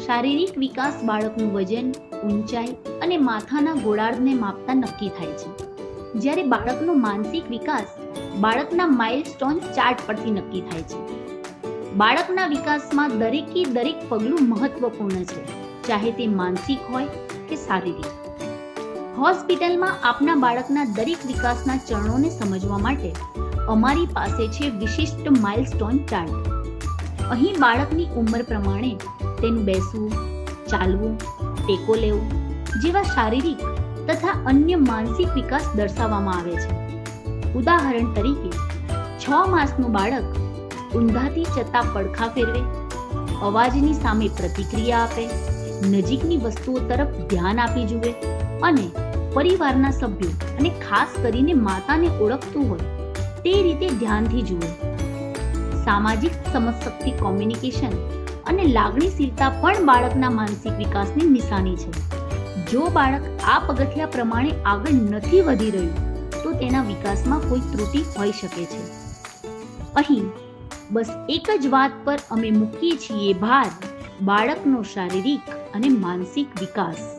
શારીરિક વિકાસ બાળકનું વજન, ઊંચાઈ અને માથાના ગોળાર્ધને માપતા નક્કી થાય છે, જ્યારે બાળકનો માનસિક વિકાસ બાળકના માઇલસ્ટોન ચાર્ટ પરથી નક્કી થાય છે. બાળકના વિકાસમાં દરેકે દરેક પગલું મહત્વપૂર્ણ છે, ચાહે તે માનસિક હોય કે શારીરિક. હોસ્પિટલમાં આપના બાળકના દરેક વિકાસના ચરણોને સમજવા માટે અમારી પાસે છે વિશિષ્ટ માઇલસ્ટોન ચાર્ટ. અહીં બાળકની ઉંમર પ્રમાણે તેનું બેસવું, ચાલવું, ટેકો લેવો જેવા શારીરિક તથા અન્ય માનસિક વિકાસ દર્શાવવામાં આવે છે. ઉદાહરણ તરીકે 6 માસનું બાળક ઊંધાથી જતા પડખા ફેરવે, અવાજની સામે પ્રતિક્રિયા આપે, નજીકની વસ્તુઓ તરફ ધ્યાન આપી જુએ અને પરિવારના સભ્યો અને ખાસ કરીને માતાને ઓળખતું હોય તે રીતે ધ્યાનથી જુએ. સામાજિક સમજશક્તિ, કોમ્યુનિકેશન અને લાગણીશીલતા પણ બાળકના માનસિક વિકાસની નિશાની છે. જો બાળક આ પગથિયા પ્રમાણે આગળ નથી વધી રહ્યું તો તેના વિકાસમાં કોઈ ત્રુટિ હોઈ શકે છે. અહીં બસ એક જ વાત પર અમે મૂકીએ છીએ ભાર: બાળકનો શારીરિક અને માનસિક વિકાસ.